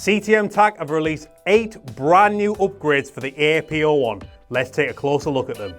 CTM TAC have released 8 brand new upgrades for the AAP-01. Let's take a closer look at them.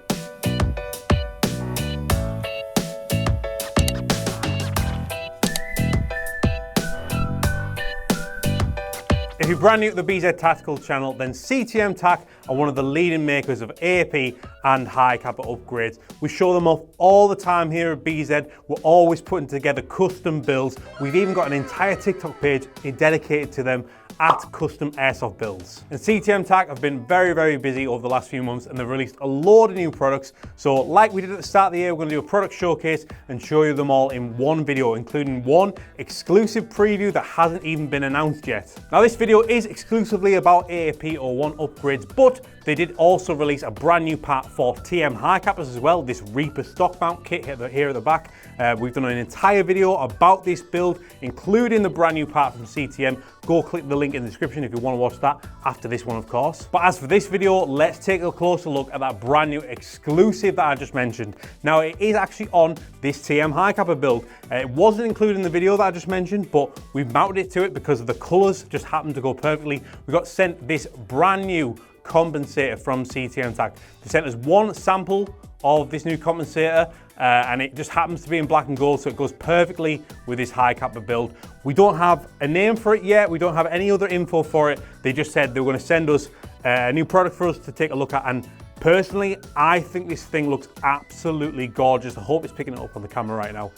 If you're brand new to the BZ Tactical channel, then CTM TAC are one of the leading makers of AAP and high kappa upgrades. We show them off all the time here at BZ. We're always putting together custom builds. We've even got an entire TikTok page dedicated to them at Custom Airsoft Builds. And CTM TAC have been very busy over the last few months, and they've released a load of new products. So like we did at the start of the year, we're going to do a product showcase and show you them all in one video, including one exclusive preview that hasn't even been announced yet. Now this video is exclusively about AAP-01 upgrades, but they did also release a brand new part for TM high cappers as well, this Reaper stock mount kit here at the back. We've done an entire video about this build, including the brand new part from CTM. Go click the link in the description if you want to watch that after this one, of course. But as for this video, let's take a closer look at that brand new exclusive that I just mentioned. Now it is actually on this TM high kappa build. It wasn't included in the video that I just mentioned, but we've mounted it to it because the colors just happened to go perfectly. We got sent this brand new compensator from CTM TAC. They sent us one sample of this new compensator and it just happens to be in black and gold, so it goes perfectly with this high kappa build. We don't have a name for it yet, we don't have any other info for it. They just said they were going to send us a new product for us to take a look at, and personally I think this thing looks absolutely gorgeous. I hope it's picking it up on the camera right now.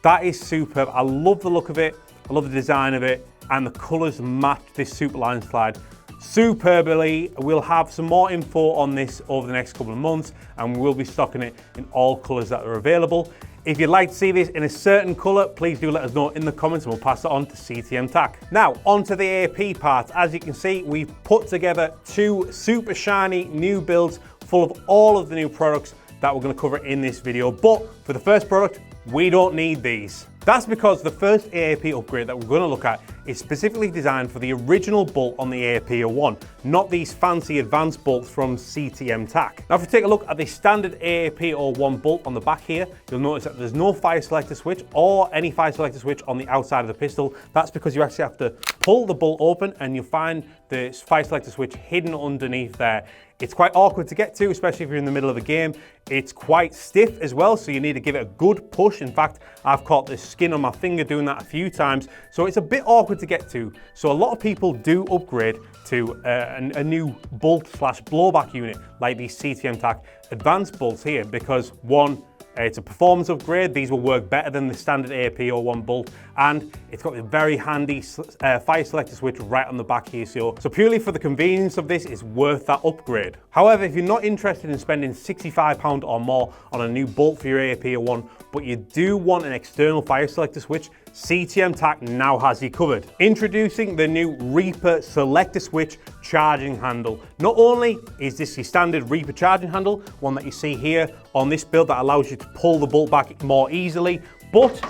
That is superb. I love the look of it, I love the design of it, and the colors match this super line slide superbly. We'll have some more info on this over the next couple of months, and we'll be stocking it in all colors that are available. If you'd like to see this in a certain color, please do let us know in the comments and we'll pass it on to CTM TAC. Now, onto the AAP part. As you can see, we've put together 2 super shiny new builds full of all of the new products that we're going to cover in this video. But for the first product, we don't need these. That's because the first AAP upgrade that we're going to look at is specifically designed for the original bolt on the AAP-01, not these fancy advanced bolts from CTM TAC. Now if you take a look at the standard AAP-01 bolt on the back here, you'll notice that there's no fire selector switch or any fire selector switch on the outside of the pistol. That's because you actually have to pull the bolt open and you'll find the fire selector switch hidden underneath there. It's quite awkward to get to, especially if you're in the middle of a game. It's quite stiff as well, so you need to give it a good push. In fact, I've caught the skin on my finger doing that a few times, so it's a bit awkward to get to. So a lot of people do upgrade to a new bolt slash blowback unit like these CTM TAC advanced bolts here, because one, it's a performance upgrade. These will work better than the standard AAP-01 bolt, and it's got a very handy fire selector switch right on the back here. So purely for the convenience of this, it's worth that upgrade. However, if you're not interested in spending £65 or more on a new bolt for your AAP-01, but you do want an external fire selector switch, CTM TAC now has you covered. Introducing the new Reaper selector switch charging handle. Not only is this your standard Reaper charging handle, one that you see here on this build that allows you to pull the bolt back more easily, but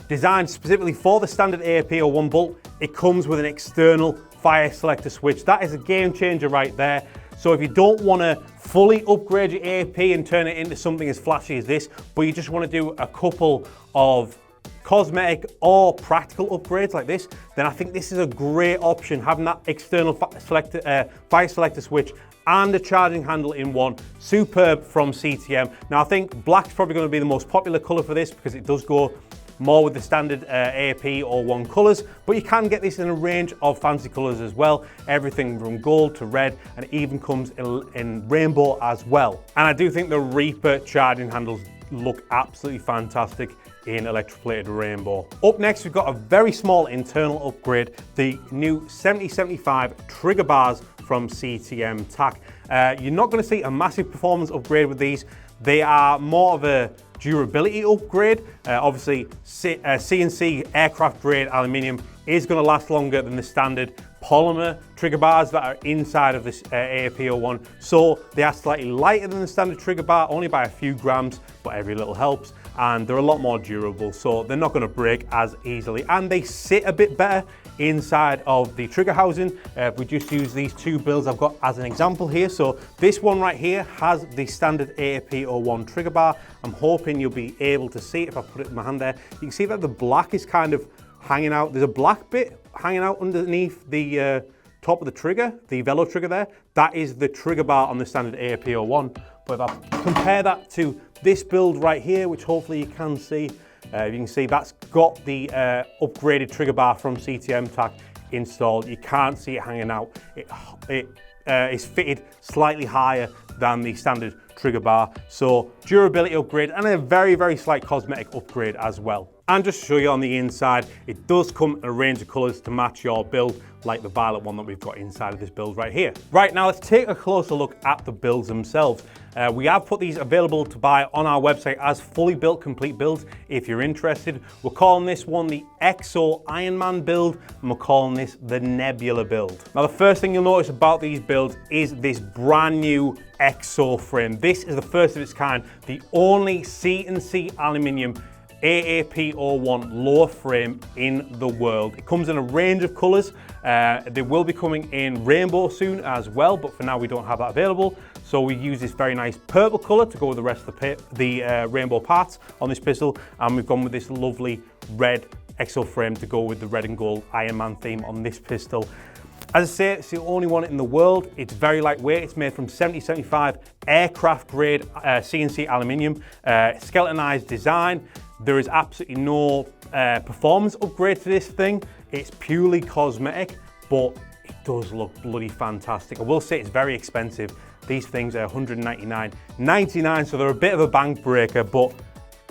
designed specifically for the standard AAP-01 bolt, it comes with an external fire selector switch. That is a game changer right there. So if you don't want to fully upgrade your AAP and turn it into something as flashy as this, but you just want to do a couple of cosmetic or practical upgrades like this, then I think this is a great option. Having that external fire selector switch and a charging handle in one, superb from CTM. Now I think black's probably going to be the most popular color for this because it does go more with the standard AAP-01 colors, but you can get this in a range of fancy colors as well, everything from gold to red, and it even comes in rainbow as well. And I do think the Reaper charging handles look absolutely fantastic in electroplated rainbow. Up next, we've got a very small internal upgrade, the new 7075 trigger bars from CTM TAC. You're not going to see a massive performance upgrade with these. They are more of a durability upgrade. Obviously, CNC aircraft grade aluminium is going to last longer than the standard polymer trigger bars that are inside of this AAP-01. So they are slightly lighter than the standard trigger bar, only by a few grams, but every little helps. And they're a lot more durable, so they're not going to break as easily. And they sit a bit better inside of the trigger housing. If we just use these 2 builds I've got as an example here. So this one right here has the standard AAP-01 trigger bar. I'm hoping you'll be able to see it if I put it in my hand there. You can see that the black is kind of hanging out. There's a black bit hanging out underneath the top of the trigger, the velo trigger there. That is the trigger bar on the standard AAP-01. But if I compare that to this build right here, which hopefully you can see, you can see that's got the upgraded trigger bar from CTM TAC installed. You can't see it hanging out. It is fitted slightly higher than the standard trigger bar. So durability upgrade and a very, very slight cosmetic upgrade as well. And just to show you on the inside, it does come in a range of colors to match your build, like the violet one that we've got inside of this build right here. Right, now let's take a closer look at the builds themselves. We have put these available to buy on our website as fully built, complete builds if you're interested. We're calling this one the EXO Ironman build, and we're calling this the Nebula build. Now the first thing you'll notice about these builds is this brand new EXO frame. This is the first of its kind, the only CNC aluminium AAP-01 lower frame in the world. It comes in a range of colors. They will be coming in rainbow soon as well, but for now we don't have that available. So we use this very nice purple color to go with the rest of the rainbow parts on this pistol, and we've gone with this lovely red EXO frame to go with the red and gold Iron Man theme on this pistol. As I say, it's the only one in the world. It's very lightweight. It's made from 70-75 aircraft grade CNC aluminium, skeletonized design. There is absolutely no performance upgrade to this thing. It's purely cosmetic, but it does look bloody fantastic. I will say it's very expensive. These things are $199.99, so they're a bit of a bank breaker, but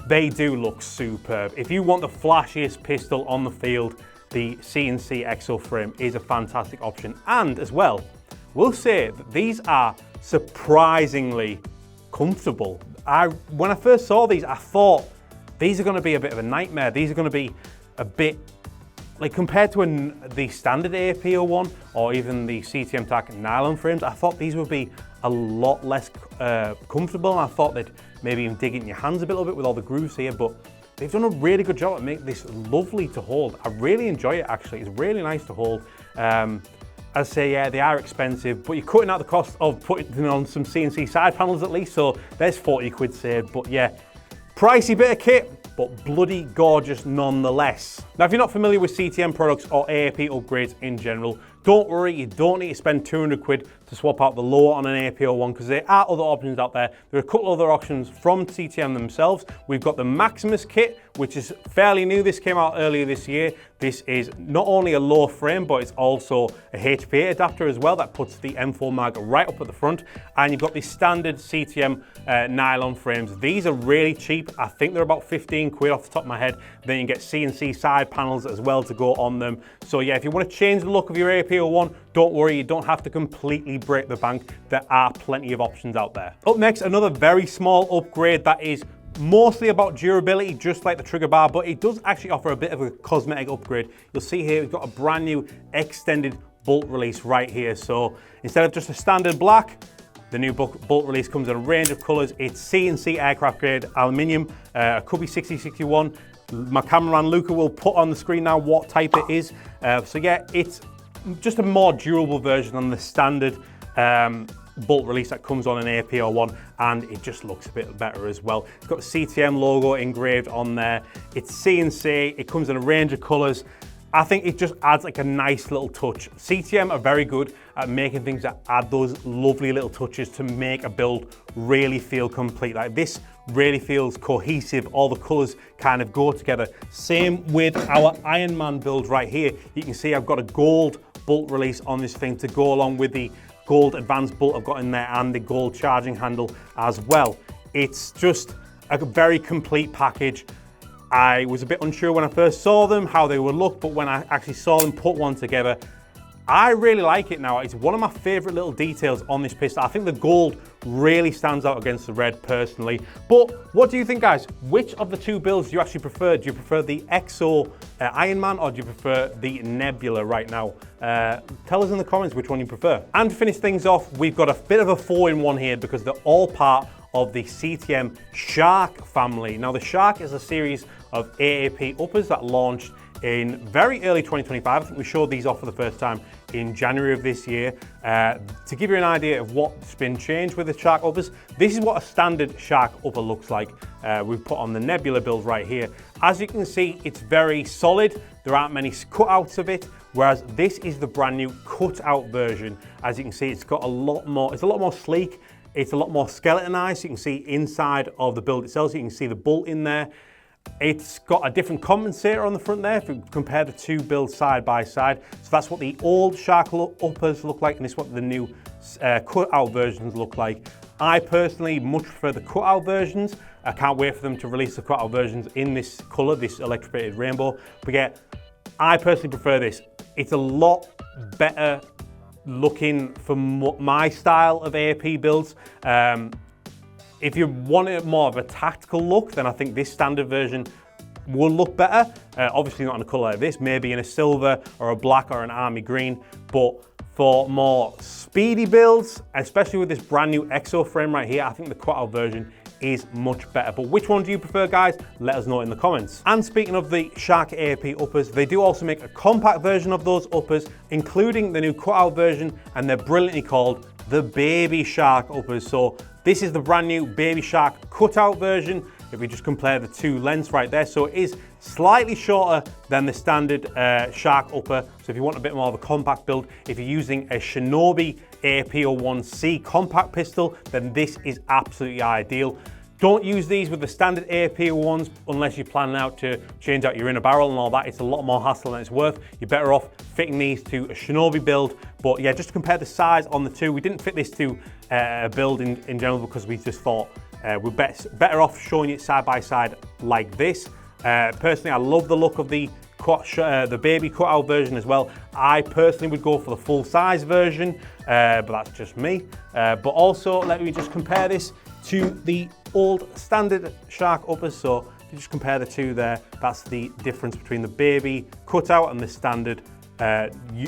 they do look superb. If you want the flashiest pistol on the field, the CNC EXO frame is a fantastic option. And as well, we'll say that these are surprisingly comfortable. When I first saw these, I thought these are going to be a bit of a nightmare. These are going to be a bit, like compared to the standard AAP-01 or even the CTM TAC nylon frames, I thought these would be a lot less comfortable. And I thought they'd maybe even dig in your hands a little bit with all the grooves here, but they've done a really good job at making this lovely to hold. I really enjoy it actually. It's really nice to hold. As I say, yeah, they are expensive, but you're cutting out the cost of putting on some CNC side panels at least, so there's 40 quid saved. But yeah, pricey bit of kit, but bloody gorgeous nonetheless. Now, if you're not familiar with CTM products or AAP upgrades in general, don't worry, you don't need to spend 200 quid to swap out the lower on an AAP-01 because there are other options out there. There are a couple other options from CTM themselves. We've got the Maximus kit, which is fairly new. This came out earlier this year. This is not only a low frame, but it's also a HPA adapter as well that puts the M4 mag right up at the front. And you've got the standard CTM nylon frames. These are really cheap. I think they're about 15 quid off the top of my head. Then you get CNC side panels as well to go on them. So yeah, if you want to change the look of your AAP-01, don't worry, you don't have to completely break the bank. There are plenty of options out there. Up next, another very small upgrade that is mostly about durability, just like the trigger bar, but it does actually offer a bit of a cosmetic upgrade. You'll see here, we've got a brand new extended bolt release right here. So instead of just a standard black, the new bolt release comes in a range of colors. It's CNC aircraft grade aluminium, could be 6061. My cameraman Luca will put on the screen now what type it is. So yeah, it's just a more durable version than the standard bolt release that comes on an AAP-01, and it just looks a bit better as well. It's got the CTM logo engraved on there. It's CNC, it comes in a range of colors. I think it just adds like a nice little touch. CTM are very good at making things that add those lovely little touches to make a build really feel complete. Like this really feels cohesive. All the colors kind of go together. Same with our Iron Man build right here. You can see I've got a gold bolt release on this thing to go along with the gold advanced bolt I've got in there and the gold charging handle as well. It's just a very complete package. I was a bit unsure when I first saw them how they would look, but when I actually saw them put one together, I really like it now. It's one of my favorite little details on this pistol. I think the gold really stands out against the red personally. But what do you think, guys? Which of the two builds do you actually prefer? Do you prefer the EXO Iron Man, or do you prefer the Nebula right now? Tell us in the comments which one you prefer. And to finish things off, we've got a bit of a 4-in-1 here because they're all part of the CTM Shark family. Now the Shark is a series of AAP uppers that launched in very early 2025. I think we showed these off for the first time in January of this year. To give you an idea of what's been changed with the shark uppers, this is what a standard shark upper looks like. We've put on the Nebula build right here. As you can see, it's very solid. There aren't many cutouts of it, whereas this is the brand new cut-out version. As you can see, it's a lot more sleek. It's a lot more skeletonized. You can see inside of the build itself, so you can see the bolt in there. It's got a different compensator on the front there if you compare the two builds side by side. So that's what the old shark uppers look like, and this is what the new cut-out versions look like. I personally much prefer the cut-out versions. I can't wait for them to release the cut-out versions in this color, this electrified rainbow. But yeah, I personally prefer this. It's a lot better looking for my style of AAP builds. If you want more of a tactical look, then I think this standard version will look better. Obviously not in a color like this, maybe in a silver or a black or an army green, but for more speedy builds, especially with this brand new EXO frame right here, I think the cut-out version is much better. But which one do you prefer, guys? Let us know in the comments. And speaking of the Shark AAP uppers, they do also make a compact version of those uppers, including the new cut-out version, and they're brilliantly called the Baby Shark uppers. So this is the brand new Baby Shark cut-out version. If we just compare the two lengths right there, so it is slightly shorter than the standard Shark upper. So if you want a bit more of a compact build, if you're using a Shinobi AAP-01C compact pistol, then this is absolutely ideal. Don't use these with the standard AAP-01s unless you're planning out to change out your inner barrel and all that. It's a lot more hassle than it's worth. You're better off fitting these to a Shinobi build. But yeah, just to compare the size on the two, we didn't fit this to a build in general because we just thought we're better off showing it side by side like this. Personally, I love the look of the baby cutout version as well. I personally would go for the full size version, but that's just me. But also, let me just compare this to the old standard Shark uppers. So if you just compare the two there, that's the difference between the baby cutout and the standard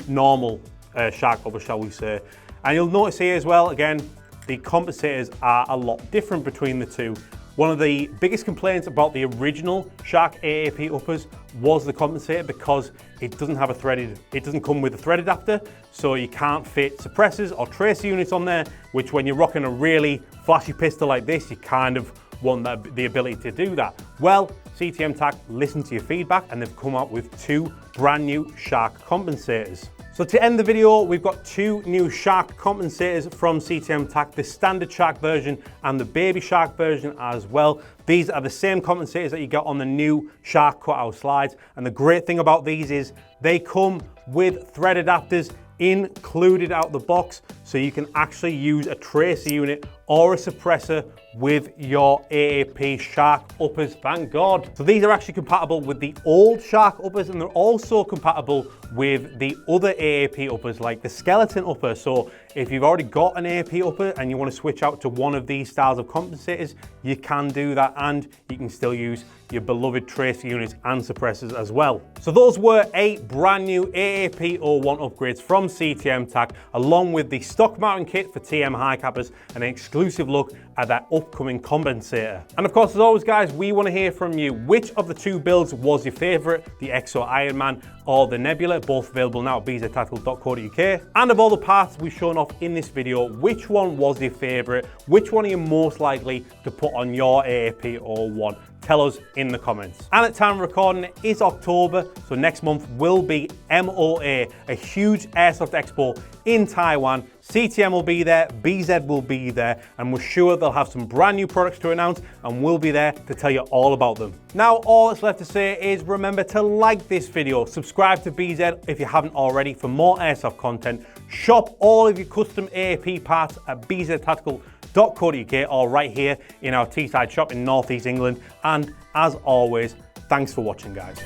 normal Shark upper, shall we say. And you'll notice here as well, again, the compensators are a lot different between the two. One of the biggest complaints about the original Shark AAP uppers was the compensator, because it doesn't come with a thread adapter, so you can't fit suppressors or tracer units on there, which when you're rocking a really flashy pistol like this, you kind of want the ability to do that. Well, CTM TAC listened to your feedback and they've come up with two brand new Shark compensators. So to end the video, we've got two new Shark compensators from CTM TAC, the standard Shark version and the Baby Shark version as well. These are the same compensators that you get on the new Shark cutout slides. And the great thing about these is they come with thread adapters included out the box, so you can actually use a tracer unit or a suppressor with your AAP Shark uppers, thank God. So these are actually compatible with the old Shark uppers, and they're also compatible with the other AAP uppers, like the skeleton upper. So if you've already got an AAP upper and you want to switch out to one of these styles of compensators, you can do that, and you can still use your beloved tracer units and suppressors as well. So those were 8 brand new AAP-01 upgrades from CTM TAC, along with the stock mounting kit for TM high cappers and an exclusive look at that upcoming compensator. And of course, as always, guys, we want to hear from you. Which of the two builds was your favorite, the EXO Ironman or the Nebula? Both available now at bztactical.co.uk. And of all the parts we've shown off in this video, which one was your favorite? Which one are you most likely to put on your AAP-01? Tell us in the comments. And at time of recording, it is October, so next month will be MOA, a huge Airsoft Expo in Taiwan. CTM will be there, BZ will be there, and we're sure they'll have some brand new products to announce, and we'll be there to tell you all about them. Now, all that's left to say is remember to like this video, subscribe to BZ if you haven't already for more Airsoft content, shop all of your custom AAP parts at bztactical.co.uk or right here in our Teesside shop in North East England. And as always, thanks for watching, guys.